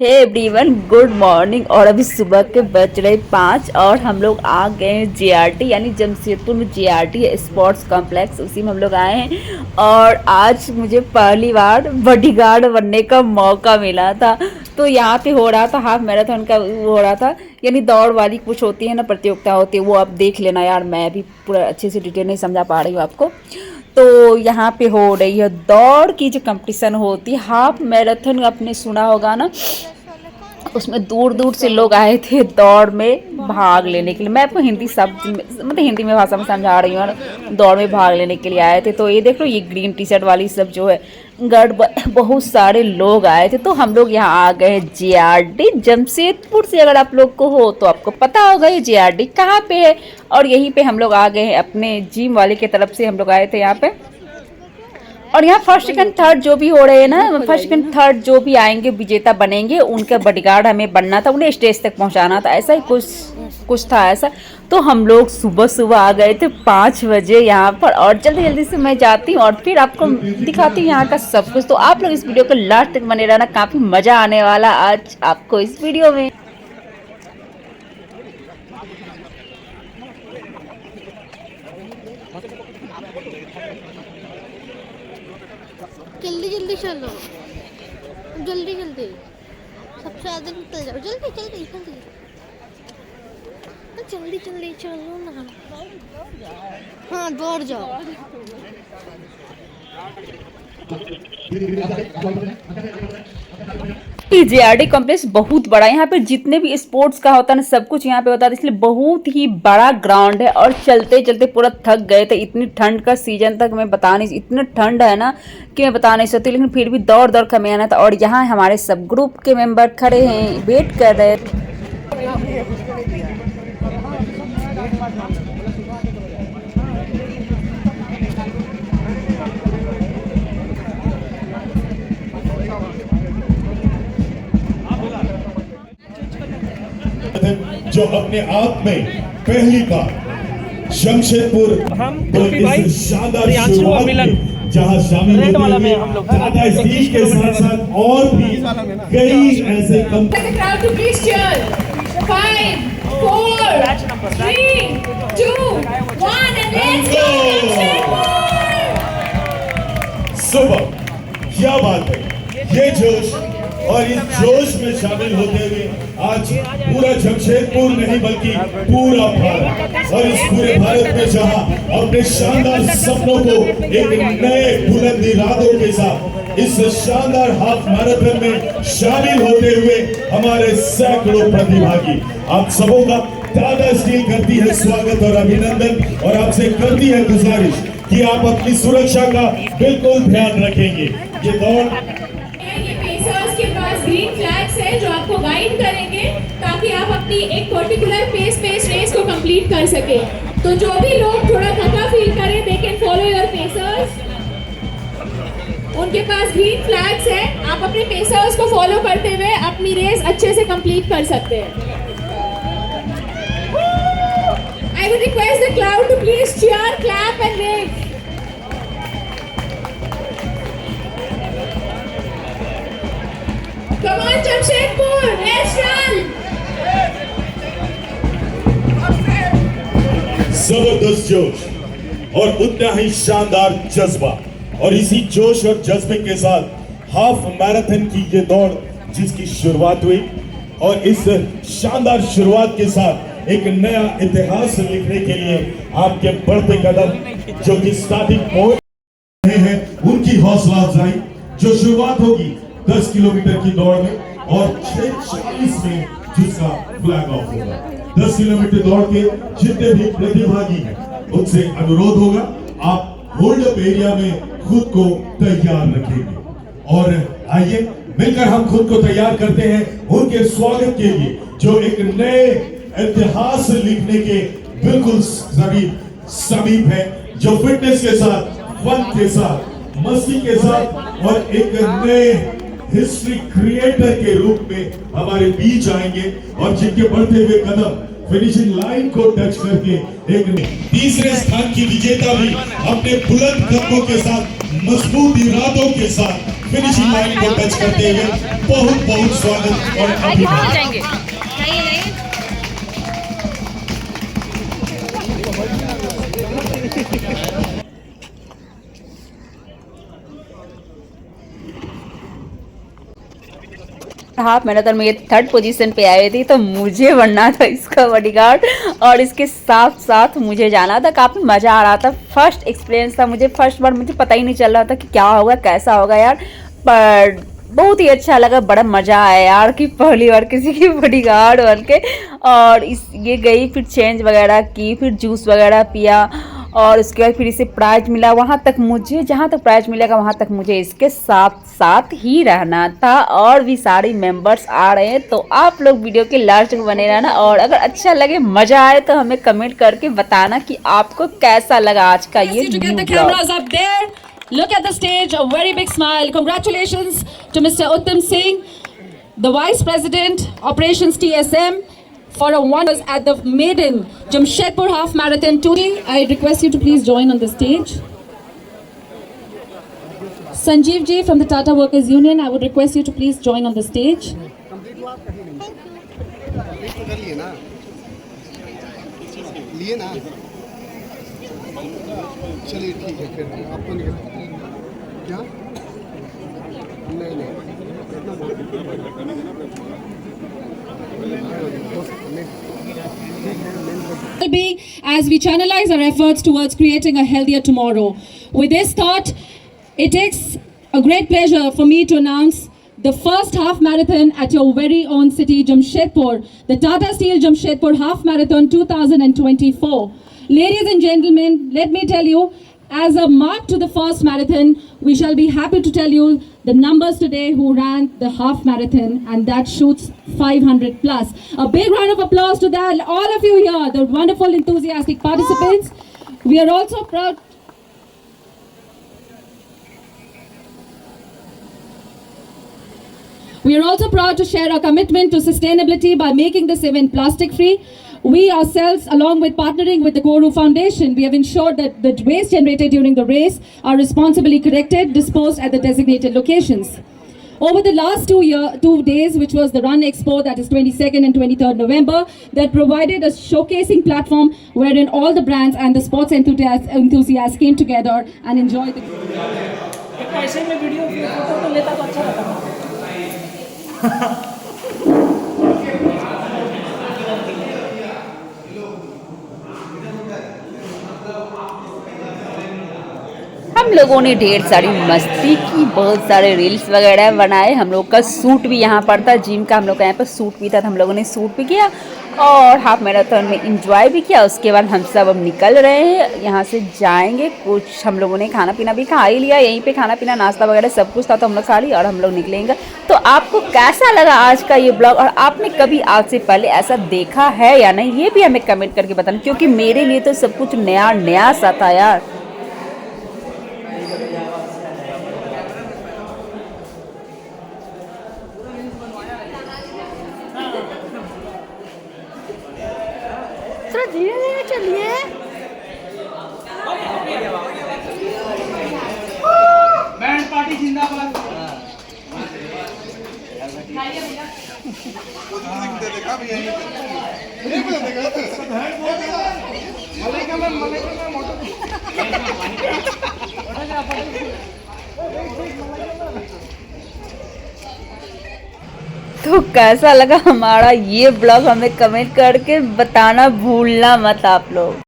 Hey everyone, good morning. और अभी सुबह के बज रहे 5 और हम लोग आ गए हैं जेआरटी यानी जमशेदपुर में जेआरटी स्पोर्ट्स कॉम्प्लेक्स, उसी में हम लोग आए हैं। और आज मुझे पहली बार बॉडीगार्ड बनने का मौका मिला था। तो यहाँ पे हो रहा था हाफ मैराथन का, हो रहा था यानी दौड़ वाली कुछ होती है ना, प्रतियोगिता होती है, वो आप देख लेना यार। मैं भी पूरा अच्छे से डिटेल नहीं समझा पा रही हूँ आपको। तो यहाँ पे हो रही है दौड़ की जो कंपटीशन होती है, हाफ मैराथन, आपने सुना होगा ना। उसमें दूर दूर से लोग आए थे दौड़ में भाग लेने के लिए। मैं आपको हिंदी शब्द मतलब हिंदी में भाषा में समझा रही हूँ। दौड़ में भाग लेने के लिए आए थे। तो ये देख लो, ये ग्रीन टी शर्ट वाली सब जो है गर्ड, बहुत सारे लोग आए थे। तो हम लोग यहाँ आ गए जेआरडी जमशेदपुर से। अगर आप लोग को हो तो आपको पता होगा ये जेआरडी कहाँ पे है। और यहीं पे हम लोग आ गए हैं, अपने जिम वाले की तरफ से हम लोग आए थे यहाँ पे। और यहाँ फर्स्ट सेकंड थर्ड जो भी हो रहे हैं ना, फर्स्ट सेकंड थर्ड जो भी आएंगे विजेता बनेंगे, उनका बॉडीगार्ड हमें बनना था, उन्हें स्टेज तक पहुंचाना था, ऐसा ही कुछ कुछ था ऐसा। तो हम लोग सुबह सुबह आ गए थे 5 बजे यहाँ पर। और जल्दी जल्दी से मैं जाती हूँ और फिर आपको दिखाती हूँ यहाँ का सब कुछ। तो आप लोग इस वीडियो को लास्ट तक बने रहना, काफी मजा आने वाला आज आपको इस वीडियो में। जल्दी जल्दी चलो, जल्दी जल्दी, सबसे आगे निकल जाओ, जल्दी जल्दी जल्दी, जल्दी जल्दी चलो ना। हाँ, दौड़ जाओ। जेआरडी कॉम्प्लेक्स बहुत बड़ा है। यहाँ पे जितने भी स्पोर्ट्स का होता है ना, सब कुछ यहाँ पे होता है, इसलिए बहुत ही बड़ा ग्राउंड है। और चलते चलते पूरा थक गए थे। इतनी ठंड का सीजन तक मैं बता नहीं, इतना ठंड है ना कि मैं बता नहीं सकती, लेकिन फिर भी दौड़ दौड़ कर मैं आना था। और यहाँ हमारे सब ग्रुप के मेंबर खड़े हैं, वेट कर रहे थे। जो अपने आप में पहली बार जमशेदपुर तो इस शानदार शुरुआत में जहां शामिल होते हुए टाटा स्टील के साथ साथ और भी कई ऐसे सुबह, क्या बात है, ये जोश और इस जोश में शामिल होते हुए आज पूरा जमशेदपुर नहीं बल्कि पूरा भारत, और इस पूरे भारत में जहां अपने शानदार सपनों को एक नए बुलंद इरादों के साथ इस शानदार हाफ मैराथन में शामिल होते हुए हमारे सैकड़ों प्रतिभागी, आप सबों का टाटा स्टील करती है स्वागत और अभिनंदन। और आपसे करती है गुजारिश कि आप अपनी सुरक्षा का बिल्कुल ध्यान रखेंगे। ये दौड़ के पास ग्रीन फ्लैग्स है जो आपको गाइड करेंगे ताकि आप अपनी एक पर्टिकुलर पेस रेस को कंप्लीट कर सके। तो जो भी लोग थोड़ा थका फील करें, they can follow your pacers. उनके पास ग्रीन फ्लैग्स है, आप अपने पेसर्स को फॉलो करते हुए अपनी रेस अच्छे से कंप्लीट कर सकते हैं। I would request the crowd to please cheer, clap and wave. Come on, Jamshedpur, let's run! जबरदस्त जोश और उतना ही शानदार जज्बा, और इसी जोश और जज्बे के साथ हाफ मैराथन की ये दौड़ जिसकी शुरुआत हुई, और इस शानदार शुरुआत के साथ एक नया इतिहास लिखने के लिए आपके बढ़ते कदम जो कि स्टार्टिंग पॉइंट हैं, उनकी हौसला अफजाई जो शुरुआत होगी 10 किलोमीटर की दौड़ में और 6:40 में जिसका फ्लैग ऑफ होगा। 10 किलोमीटर दौड़ के जितने भी प्रतिभागी हैं उनसे अनुरोध होगा, आप होल्ड अप एरिया में खुद को तैयार रखेंगे। और आइए मिलकर हम खुद को तैयार करते हैं उनके स्वागत के लिए जो एक नए इतिहास लिखने के बिल्कुल समीप है, जो फिटनेस के साथ, फन के साथ, मस्ती के साथ और एक नए हिस्ट्री क्रिएटर के रूप में हमारे बीच आएंगे, और जिनके बढ़ते हुए कदम फिनिशिंग लाइन को टच करके एक तीसरे स्थान की विजेता भी अपने बुलंद कदमों के साथ, मजबूत इरादों के साथ फिनिशिंग लाइन को टच करते हुए बहुत बहुत स्वागत और अभिनंदन। हाफ मैराथन में ये थर्ड पोजीशन पे आई थी, तो मुझे बनना था इसका बॉडीगार्ड और इसके साथ साथ मुझे जाना था। काफ़ी मज़ा आ रहा था, फर्स्ट एक्सपीरियंस था मुझे, फर्स्ट बार मुझे पता ही नहीं चल रहा था कि क्या होगा कैसा होगा यार, पर बहुत ही अच्छा लगा, बड़ा मज़ा आया यार कि पहली बार किसी की बॉडीगार्ड बन के। और ये गई, फिर चेंज वगैरह की, फिर जूस वगैरह पिया और उसके बाद फिर इसे प्राइज मिला। वहाँ तक मुझे, जहाँ तक प्राइज मिलेगा वहाँ तक मुझे इसके साथ साथ ही रहना था। और भी सारे मेंबर्स आ रहे हैं, तो आप लोग वीडियो के लास्ट तक बने रहना। और अगर अच्छा लगे, मज़ा आए, तो हमें कमेंट करके बताना कि आपको कैसा लगा आज का ये video. Look at the stage, a very big smile. Congratulations to Mr. Uttam Singh, the Vice President, Operations TSM, for a wonders at the maiden Jamshedpur Half Marathon today. I request you to please join on the stage. Sanjeev ji from the Tata Workers Union, I would request you to please join on the stage. लिए ना, चलिए ठीक है, फिर आपको क्या नहीं Be as we channelize our efforts towards creating a healthier tomorrow. With this thought, it takes a great pleasure for me to announce the first half marathon at your very own city, Jamshedpur, the Tata Steel Jamshedpur Half Marathon 2024. Ladies and gentlemen, let me tell you, as a mark to the first marathon, we shall be happy to tell you the numbers today who ran the half marathon, and that shoots 500 plus. A big round of applause to that, all of you here, the wonderful enthusiastic participants. We are also proud. We are also proud to share our commitment to sustainability by making this event plastic free. We ourselves, along with partnering with the Guru Foundation, we have ensured that the waste generated during the race are responsibly collected, disposed at the designated locations. Over the last 2 days, which was the Run Expo, that is 22nd and 23rd November, that provided a showcasing platform wherein all the brands and the sports enthusiasts came together and enjoyed the हम लोगों ने ढेर सारी मस्ती की, बहुत सारे reels वगैरह बनाए। हम लोग का सूट भी यहाँ पर था, जिम का हम लोग का यहाँ पर सूट भी था, तो हम लोगों ने सूट भी किया और हाफ मैराथन में एंजॉय भी किया। उसके बाद हम सब अब निकल रहे हैं, यहाँ से जाएंगे। कुछ हम लोगों ने खाना पीना भी खा ही लिया, यहीं पे खाना पीना नाश्ता वगैरह सब कुछ था, तो हम लोग खा लिया और हम लोग निकलेंगे। तो आपको कैसा लगा आज का ये ब्लॉग, और आपने कभी आज से पहले ऐसा देखा है या नहीं, ये भी हमें कमेंट करके बताना, क्योंकि मेरे लिए तो सब कुछ नया नया सा था यार। थोड़ा धीरे धीरे चलिए। बैंड पार्टी जिंदाबाद। तो कैसा लगा हमारा ये ब्लॉग, हमें कमेंट करके बताना भूलना मत आप लोग।